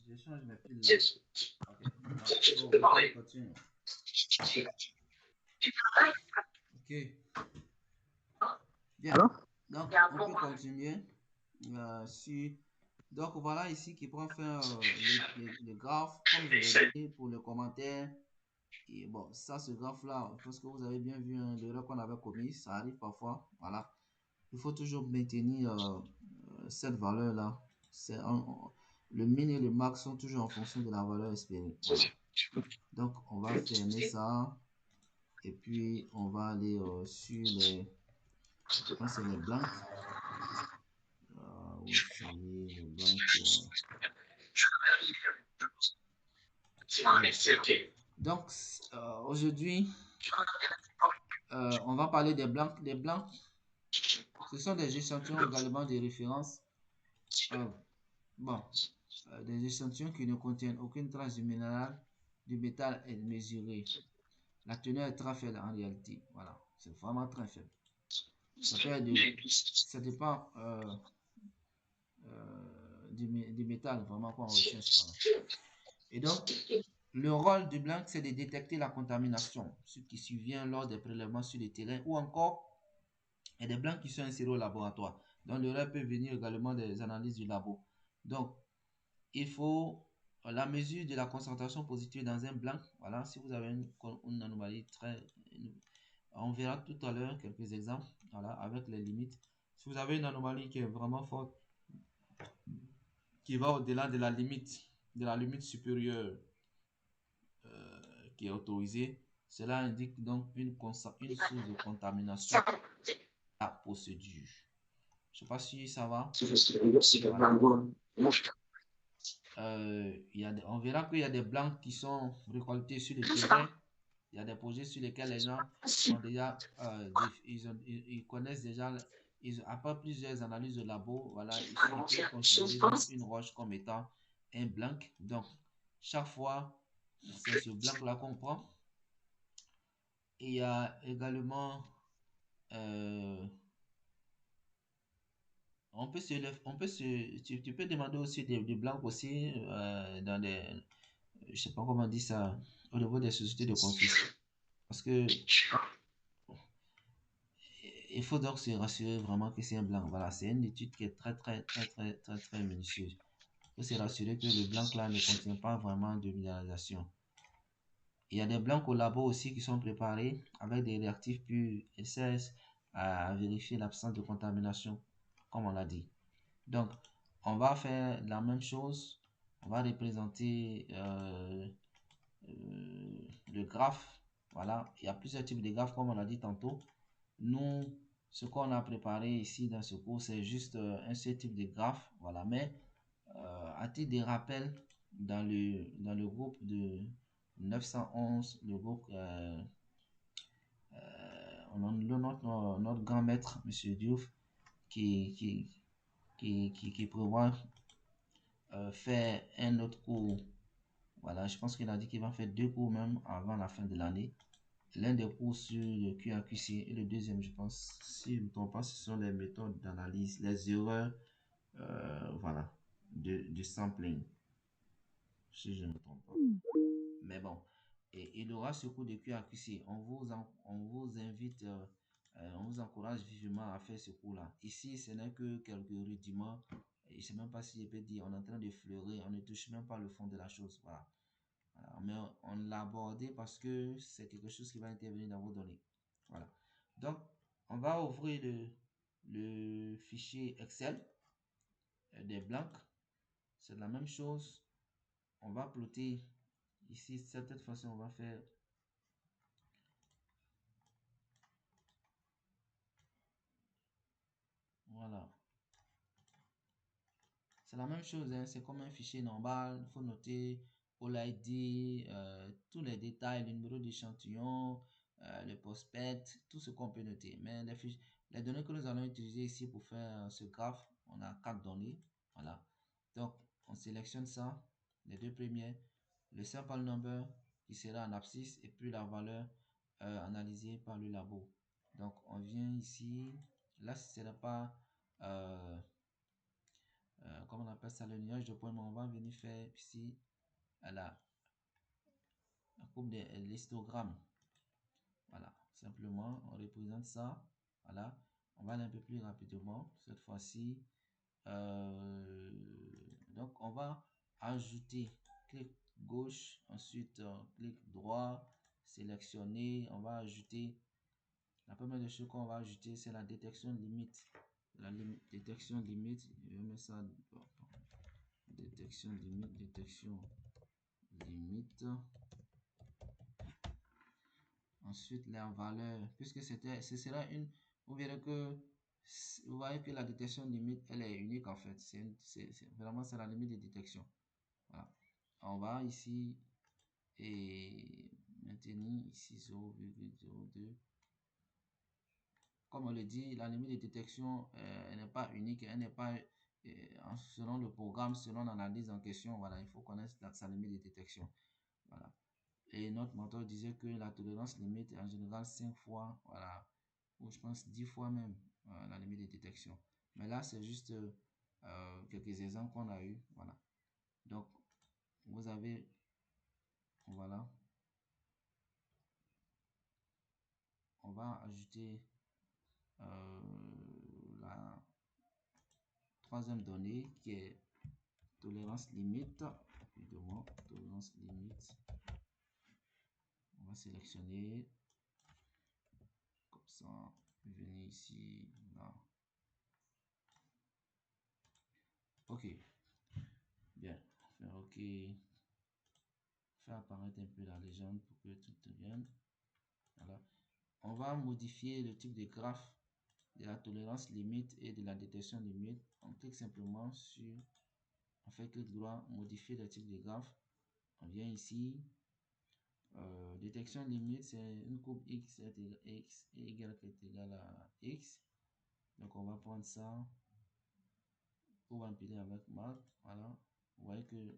je change mes piles là. Ok, on continue. Ok. Bien. Donc, on peut continuer. Donc, voilà ici qui prend faire le graphe, comme je l'ai dit pour le commentaire. Et bon, ça, ce graphe-là, parce que vous avez bien vu l'erreur qu'on avait commise, ça arrive parfois. Voilà. Il faut toujours maintenir cette valeur-là. Le min et le max sont toujours en fonction de la valeur espérée. Voilà. Donc, on va fermer ça. Et puis, on va aller sur Je pense que c'est le blanc. Vous savez, le blanc. Donc, aujourd'hui, on va parler des blancs. Les blancs, ce sont des échantillons également de référence. Des échantillons qui ne contiennent aucune trace du métal est mesuré. La teneur est très faible en réalité. Voilà, c'est vraiment très faible. Ça dépend du métal vraiment qu'on recherche. Voilà. Et donc, le rôle du blanc, c'est de détecter la contamination, ce qui survient lors des prélèvements sur le terrain ou encore il y a des blancs qui sont insérés au laboratoire. Donc, le reste peut venir également des analyses du labo. Donc, il faut la mesure de la concentration positive dans un blanc. Voilà, si vous avez une anomalie on verra tout à l'heure quelques exemples, voilà, avec les limites. Si vous avez une anomalie qui est vraiment forte, qui va au-delà de la limite supérieure qui est autorisée, cela indique donc une source de contamination à la procédure. Je ne sais pas si ça va. Voilà. On verra qu'il y a des blancs qui sont récoltés sur le terrain. Il y a des projets sur lesquels les gens sont déjà, ils connaissent déjà, après plusieurs analyses de labo, voilà, ils peuvent considérer une roche comme étant un blanc. Donc, chaque fois, c'est ce blanc-là qu'on prend. Et il y a également, tu peux demander aussi des blancs aussi dans des, je sais pas comment on dit ça, au niveau des sociétés de construction. Parce que il faut donc se rassurer vraiment que c'est un blanc. Voilà, c'est une étude qui est très minutieuse. Il faut se rassurer que le blanc là ne contient pas vraiment de minéralisation. Il y a des blancs au labo aussi qui sont préparés avec des réactifs purs et servent à vérifier l'absence de contamination, comme on l'a dit. Donc, on va faire la même chose. On va représenter le graphe. Voilà, il y a plusieurs types de graphes, comme on l'a dit tantôt. Nous, ce qu'on a préparé ici dans ce cours, c'est juste un seul type de graphe. Voilà, mais à titre de rappel, dans le groupe de 911, le groupe, on a notre grand maître, M. Diouf, qui prévoit faire un autre cours. Voilà, je pense qu'il a dit qu'il va faire 2 cours même avant la fin de l'année. L'un des cours sur le QAQC et le deuxième, je pense, si je ne me trompe pas, ce sont les méthodes d'analyse, les erreurs, voilà, du sampling, si je ne me trompe pas. Mais bon, et il aura ce cours de QAQC. On vous invite, on vous encourage vivement à faire ce cours-là. Ici, ce n'est que quelques rudiments. Je ne sais même pas si je peux dire, on est en train de fleurir, on ne touche même pas le fond de la chose. Voilà. Voilà, mais on l'a abordé parce que c'est quelque chose qui va intervenir dans vos données. Voilà. Donc, on va ouvrir le fichier Excel des blancs. C'est la même chose. On va plotter ici. De cette façon, on va faire voilà. C'est la même chose, hein. C'est comme un fichier normal. Il faut noter l'ID, tous les détails, le numéro d'échantillon, le prospect, tout ce qu'on peut noter. Mais les données que nous allons utiliser ici pour faire ce graphe, on a 4 données. Voilà. Donc, on sélectionne ça, les 2 premiers, le sample number qui sera en abscisse et puis la valeur analysée par le labo. Donc, on vient ici. Là, ce ne sera pas comment on appelle ça, le nuage de points, mais on va venir faire ici la courbe de l'histogramme. Voilà, simplement, on représente ça. Voilà, on va aller un peu plus rapidement cette fois-ci. Donc, on va ajouter, clic gauche, ensuite clic droit, sélectionner. On va ajouter, la première des choses qu'on va ajouter, c'est la détection limite. Détection limite, je vais mettre ça. Détection limite. Ensuite, la valeur, puisque ce sera vous verrez que vous voyez que la détection limite, elle est unique en fait. Vraiment, c'est la limite de détection. Voilà. On va ici et maintenir ici 0,02. Comme on le dit, la limite de détection, elle n'est pas unique, elle n'est pas selon le programme, selon l'analyse en question. Voilà, il faut connaître sa limite de détection. Voilà. Et notre moteur disait que la tolérance limite est en général 5 fois, voilà, ou je pense 10 fois même la limite de détection. Mais là, c'est juste quelques exemples qu'on a eu. Voilà. Donc, vous avez, voilà, on va ajouter la troisième donnée qui est tolérance limite. Évidemment, tolérance limite. On va sélectionner comme ça. Venir ici, là. Ok. Bien. Faire OK. Faire apparaître un peu la légende pour que tout devienne. Voilà. On va modifier le type de graphe de la tolérance limite et de la détection limite. On clique simplement sur, on fait clic droit, modifier le type de graphe. On vient ici. Détection limite, c'est une courbe x est égal à x et y est égal à x. Donc on va prendre ça pour empiler avec math. Voilà. Vous voyez que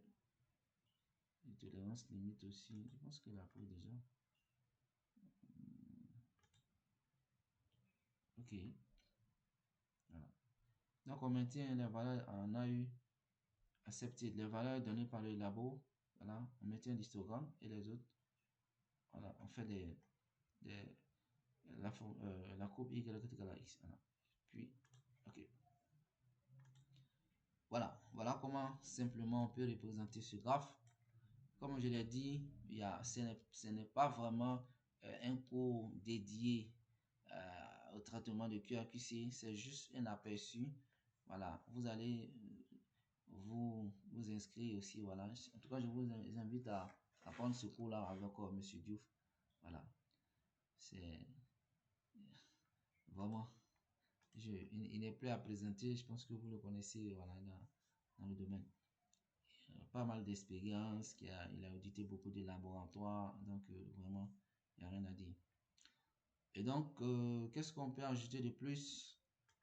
les tolérances limite aussi, je pense qu'elle a pris déjà. Ok. Voilà. Donc on maintient les valeurs en AU accepted, les valeurs données par le labo. Voilà. On maintient l'histogramme et les autres. Voilà. On fait la courbe y est égale à x. Voilà. Puis, ok. Voilà. Voilà comment simplement on peut représenter ce graphe. Comme je l'ai dit, ce n'est pas vraiment un cours dédié au traitement de QAQC, c'est juste un aperçu. Voilà, vous allez vous inscrire aussi. Voilà. En tout cas, je vous invite à prendre ce cours-là avec Monsieur Diouf. Voilà, c'est vraiment, il n'est plus à présenter. Je pense que vous le connaissez, voilà, dans le domaine. Pas mal d'expérience, il a audité beaucoup de laboratoires, donc vraiment, il n'y a rien à dire. Et donc, qu'est-ce qu'on peut ajouter de plus?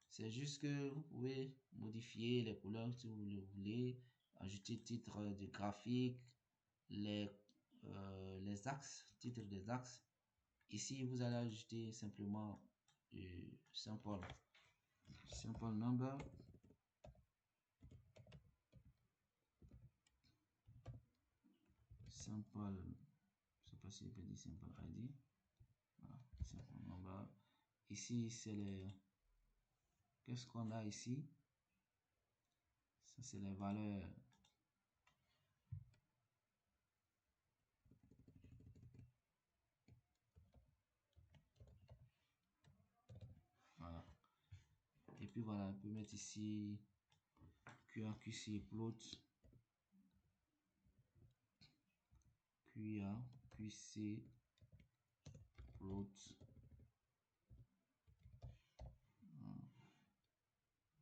C'est juste que vous pouvez modifier les couleurs si vous le voulez, ajouter titre de graphique, les axes, titre des axes. Ici, vous allez ajouter simplement sample number. Sample, je sais pas si je peux dire sample ID. Voilà, sample number. Ici, c'est les. Qu'est-ce qu'on a ici? Ça, c'est les valeurs. Voilà. Et puis voilà, on peut mettre ici QAQC plot. QAQC plot.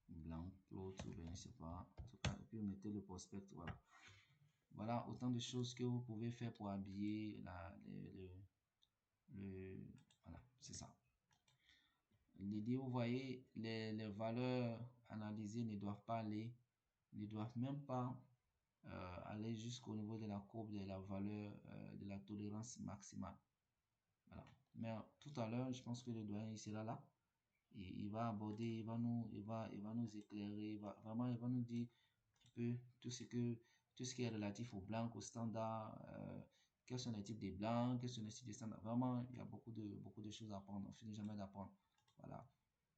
Blanc plot, ou bien je sais pas. En tout cas, et puis mettez le prospect. Voilà. Voilà autant de choses que vous pouvez faire pour habiller voilà, c'est ça. L'idée, vous voyez, les valeurs analysées ne doivent pas aller, ne doivent même pas aller jusqu'au niveau de la courbe de la valeur de la tolérance maximale. Voilà. Mais tout à l'heure, je pense que le doyen il sera là. Il va aborder, il va nous éclairer, il va nous dire un peu tout ce qui est relatif au blanc, au standard, quels sont les types de blancs, quels sont les types de standards. Vraiment, il y a beaucoup de choses à apprendre. On ne finit jamais d'apprendre. Voilà.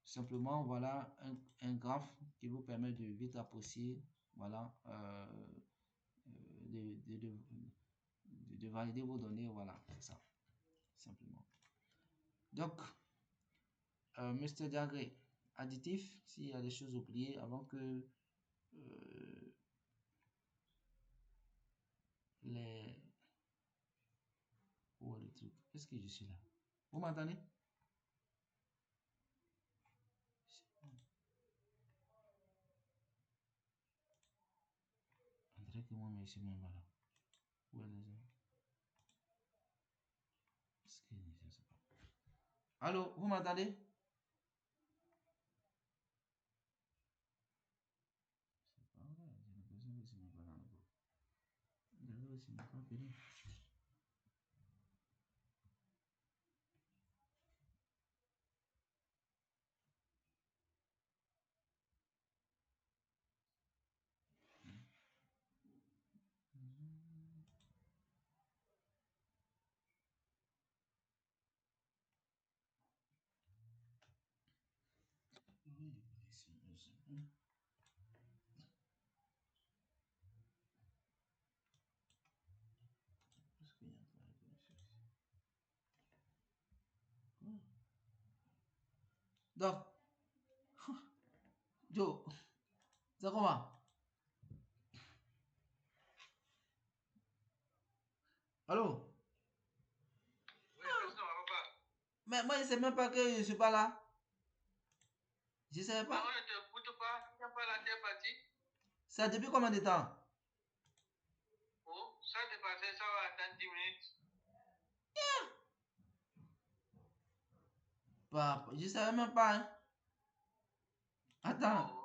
Simplement, voilà un graphe qui vous permet de vite apprécier, voilà, de valider vos données. Voilà, c'est ça, simplement. Donc, Mr. Diagré, additif, s'il y a des choses oubliées avant que les... Où est le truc? Est-ce que je suis là? Vous m'entendez? moi, mais je ne sais même pas là. Où est les gens? Je sais pas. Allô, vous m'entendez? C'est pas vrai, j'ai l'impression que ce n'est pas dans le groupe. D'ailleurs, ce n'est pas fini. Donc, Joe, c'est comment? Allô? Mais moi, je ne sais même pas que je ne suis pas là. Je ne savais pas. Ça depuis combien de temps? Oh, ça dépassait, ça va attendre 10 minutes. Bah, je ne savais même pas. Hein. Attends.